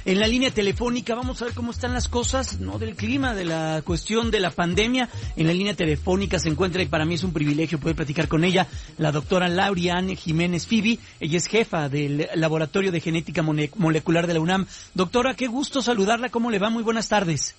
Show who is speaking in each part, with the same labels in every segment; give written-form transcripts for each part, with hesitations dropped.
Speaker 1: en la línea telefónica. Vamos a ver cómo están las cosas, ¿no? Del clima, de la cuestión de la pandemia. En la línea telefónica se encuentra, y para mí es un privilegio poder platicar con ella, la doctora Lauriane Jiménez Fibi. Ella es jefa del Laboratorio de Genética Molecular de la UNAM. Doctora, qué gusto saludarla. ¿Cómo le va? Muy buenas tardes.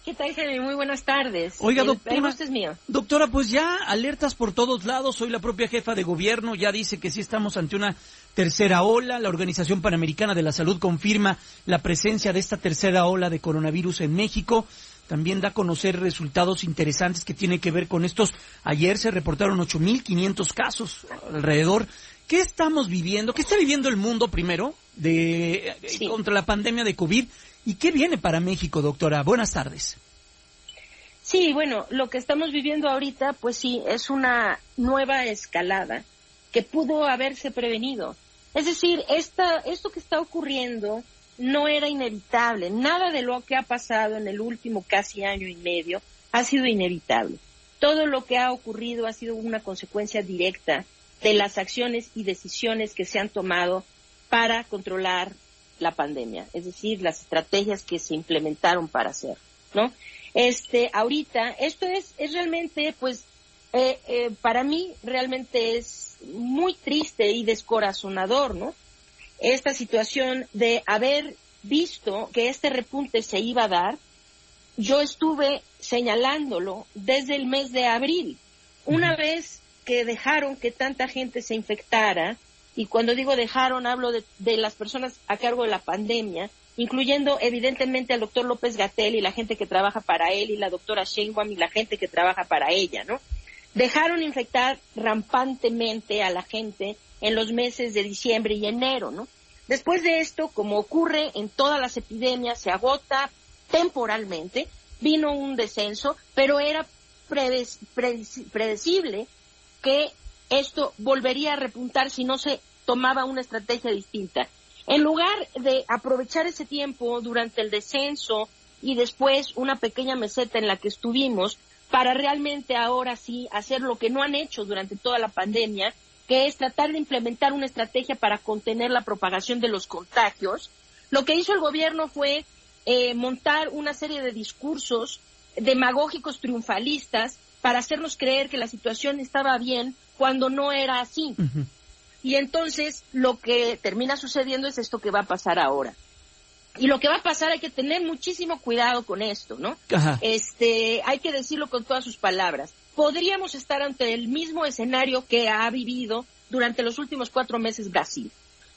Speaker 2: ¿Qué tal, Jaime? Muy buenas tardes.
Speaker 1: Oiga, doctora,
Speaker 2: el gusto es mío.
Speaker 1: Doctora, pues ya alertas por todos lados. Hoy la propia jefa de gobierno ya dice que sí estamos ante una tercera ola. La Organización Panamericana de la Salud confirma la presencia de esta tercera ola de coronavirus en México. También da a conocer resultados interesantes que tienen que ver con estos. Ayer se reportaron 8,500 casos alrededor. ¿Qué estamos viviendo? ¿Qué está viviendo el mundo primero contra la pandemia de COVID? ¿Y qué viene para México, doctora? Buenas tardes.
Speaker 2: Sí, bueno, lo que estamos viviendo ahorita, pues sí, es una nueva escalada que pudo haberse prevenido. Es decir, esto que está ocurriendo no era inevitable. Nada de lo que ha pasado en el último casi año y medio ha sido inevitable. Todo lo que ha ocurrido ha sido una consecuencia directa de las acciones y decisiones que se han tomado para controlar la pandemia, es decir, las estrategias que se implementaron para hacer, ¿no? Ahorita, esto es realmente, pues, para mí realmente es muy triste y descorazonador, ¿no? Esta situación de haber visto que este repunte se iba a dar. Yo estuve señalándolo desde el mes de abril, una vez que dejaron que tanta gente se infectara. Y cuando digo dejaron, hablo de las personas a cargo de la pandemia, incluyendo evidentemente al doctor López-Gatell y la gente que trabaja para él, y la doctora Sheinbaum y la gente que trabaja para ella, ¿no? Dejaron infectar rampantemente a la gente en los meses de diciembre y enero, ¿no? Después de esto, como ocurre en todas las epidemias, se agota temporalmente, vino un descenso, pero era predecible que esto volvería a repuntar si no se tomaba una estrategia distinta. En lugar de aprovechar ese tiempo durante el descenso y después una pequeña meseta en la que estuvimos para realmente ahora sí hacer lo que no han hecho durante toda la pandemia, que es tratar de implementar una estrategia para contener la propagación de los contagios, lo que hizo el gobierno fue montar una serie de discursos demagógicos triunfalistas para hacernos creer que la situación estaba bien cuando no era así. Uh-huh. Y entonces lo que termina sucediendo es esto que va a pasar ahora. Y lo que va a pasar, hay que tener muchísimo cuidado con esto, ¿no? Ajá. Hay que decirlo con todas sus palabras. Podríamos estar ante el mismo escenario que ha vivido durante los últimos 4 meses Brasil,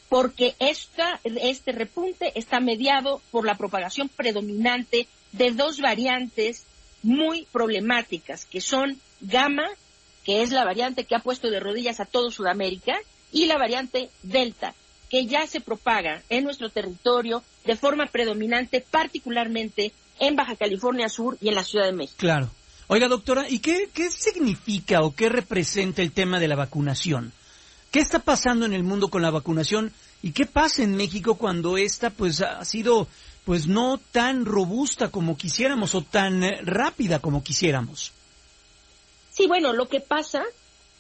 Speaker 2: porque este repunte está mediado por la propagación predominante de 2 variantes muy problemáticas, que son Gamma, que es la variante que ha puesto de rodillas a todo Sudamérica, y la variante Delta, que ya se propaga en nuestro territorio de forma predominante, particularmente en Baja California Sur y en la Ciudad de México.
Speaker 1: Claro. Oiga, doctora, ¿y qué significa o qué representa el tema de la vacunación? ¿Qué está pasando en el mundo con la vacunación? ¿Y qué pasa en México cuando esta pues ha sido pues no tan robusta como quisiéramos o tan rápida como quisiéramos?
Speaker 2: Sí, bueno, lo que pasa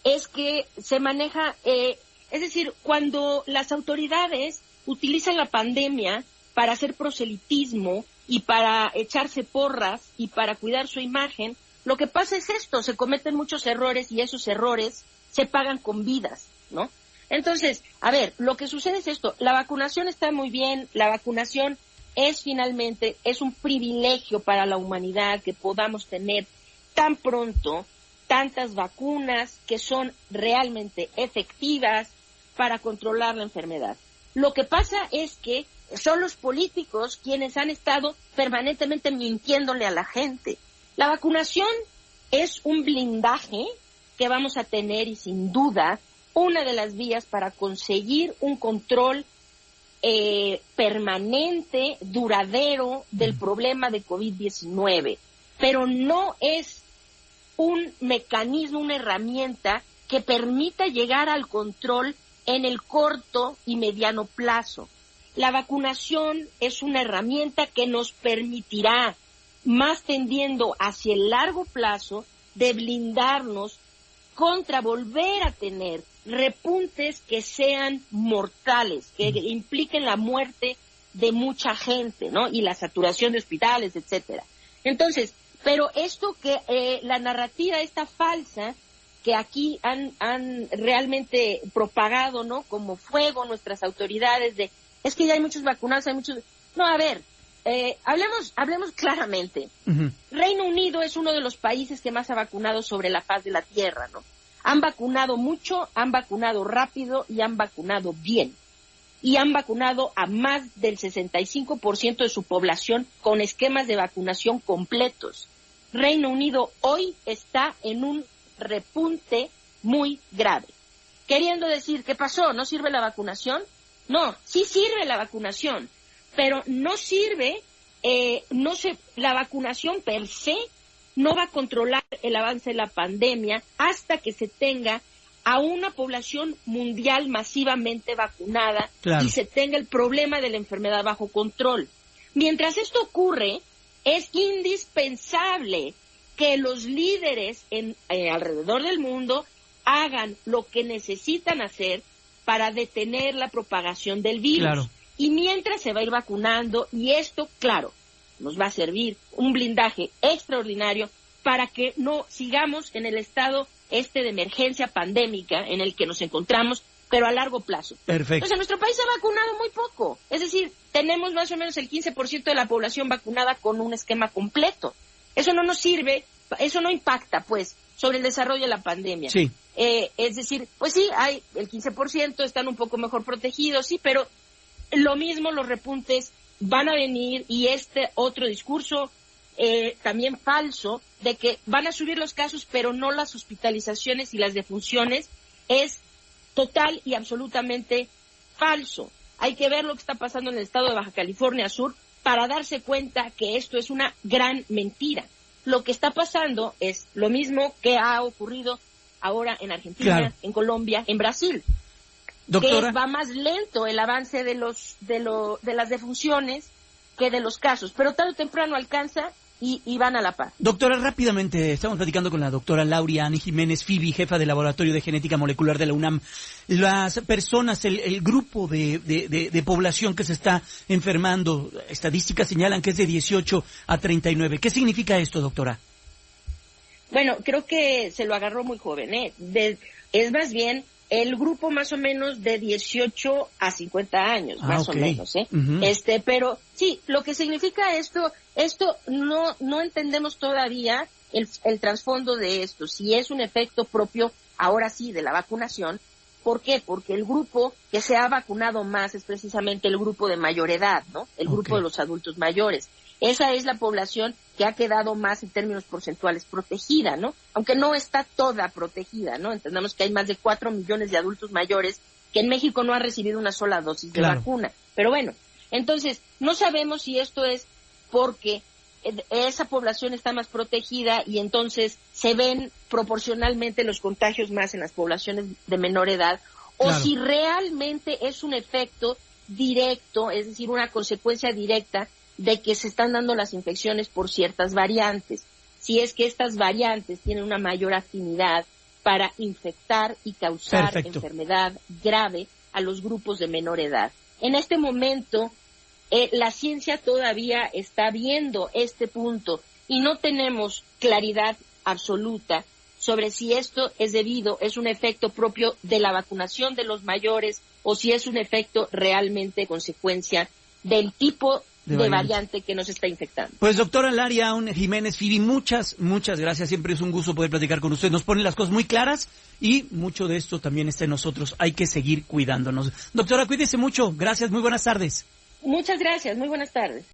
Speaker 2: es que se maneja, es decir, cuando las autoridades utilizan la pandemia para hacer proselitismo y para echarse porras y para cuidar su imagen, lo que pasa es esto, se cometen muchos errores y esos errores se pagan con vidas, ¿no? Entonces, a ver, lo que sucede es esto, la vacunación está muy bien, la vacunación es un privilegio para la humanidad que podamos tener tan pronto tantas vacunas que son realmente efectivas para controlar la enfermedad. Lo que pasa es que son los políticos quienes han estado permanentemente mintiéndole a la gente. La vacunación es un blindaje que vamos a tener y sin duda una de las vías para conseguir un control permanente, duradero del problema de COVID-19, pero no es un mecanismo, una herramienta que permita llegar al control en el corto y mediano plazo. La vacunación es una herramienta que nos permitirá, más tendiendo hacia el largo plazo, de blindarnos contra volver a tener repuntes que sean mortales, que impliquen la muerte de mucha gente, ¿no? Y la saturación de hospitales, etcétera. Entonces, pero esto que la narrativa esta falsa que aquí han realmente propagado, ¿no? Como fuego nuestras autoridades de, es que ya hay muchos vacunados, hay muchos... No, a ver, hablemos claramente. Uh-huh. Reino Unido es uno de los países que más ha vacunado sobre la faz de la tierra, ¿no? Han vacunado mucho, han vacunado rápido y han vacunado bien. Y han vacunado a más del 65% de su población con esquemas de vacunación completos. Reino Unido hoy está en un repunte muy grave. Queriendo decir, ¿qué pasó? ¿No sirve la vacunación? No, sí sirve la vacunación, pero no sirve, la vacunación per se no va a controlar el avance de la pandemia hasta que se tenga a una población mundial masivamente vacunada, claro, y se tenga el problema de la enfermedad bajo control. Mientras esto ocurre, es indispensable que los líderes alrededor del mundo hagan lo que necesitan hacer para detener la propagación del virus. Claro. Y mientras se va a ir vacunando, y esto, claro, nos va a servir un blindaje extraordinario para que no sigamos en el estado de emergencia pandémica en el que nos encontramos, pero a largo plazo.
Speaker 1: Perfecto.
Speaker 2: Entonces, nuestro país ha vacunado muy poco. Es decir, tenemos más o menos el 15% de la población vacunada con un esquema completo. Eso no nos sirve, eso no impacta, pues, sobre el desarrollo de la pandemia.
Speaker 1: Sí.
Speaker 2: Es decir, pues sí, hay el 15%, están un poco mejor protegidos, sí, pero lo mismo los repuntes van a venir, y este otro discurso también falso de que van a subir los casos, pero no las hospitalizaciones y las defunciones, es total y absolutamente falso. Hay que ver lo que está pasando en el estado de Baja California Sur para darse cuenta que esto es una gran mentira. Lo que está pasando es lo mismo que ha ocurrido ahora en Argentina, claro, en Colombia, en Brasil.
Speaker 1: Doctora,
Speaker 2: que va más lento el avance de las defunciones que de los casos, pero tarde o temprano alcanza y van a la par.
Speaker 1: Doctora, rápidamente, estamos platicando con la doctora Lauriane Jiménez Fibi, jefa del Laboratorio de Genética Molecular de la UNAM. Las personas, el grupo de población que se está enfermando, estadísticas señalan que es de 18 a 39. ¿Qué significa esto, doctora?
Speaker 2: Bueno, creo que se lo agarró muy joven, es más bien el grupo más o menos de 18 a 50 años, más okay, o menos, Uh-huh. Pero sí, lo que significa esto no entendemos todavía el trasfondo de esto, si es un efecto propio, ahora sí, de la vacunación. ¿Por qué? Porque el grupo que se ha vacunado más es precisamente el grupo de mayor edad, ¿no? El grupo okay, de los adultos mayores. Esa es la población que ha quedado más en términos porcentuales protegida, ¿no? Aunque no está toda protegida, ¿no? Entendamos que hay más de 4 millones de adultos mayores que en México no han recibido una sola dosis de claro, vacuna. Pero bueno, entonces, no sabemos si esto es porque esa población está más protegida y entonces se ven proporcionalmente los contagios más en las poblaciones de menor edad, claro, o si realmente es un efecto directo, es decir, una consecuencia directa de que se están dando las infecciones por ciertas variantes, si es que estas variantes tienen una mayor afinidad para infectar y causar Perfecto, enfermedad grave a los grupos de menor edad. En este momento, la ciencia todavía está viendo este punto y no tenemos claridad absoluta sobre si esto es un efecto propio de la vacunación de los mayores o si es un efecto realmente consecuencia del tipo de variante que nos está infectando.
Speaker 1: Pues doctora Lauriane Jiménez Fibi, muchas gracias, siempre es un gusto poder platicar con usted, nos pone las cosas muy claras y mucho de esto también está en nosotros, hay que seguir cuidándonos. Doctora, cuídese mucho, gracias, muy buenas tardes.
Speaker 2: Muchas gracias, muy buenas tardes.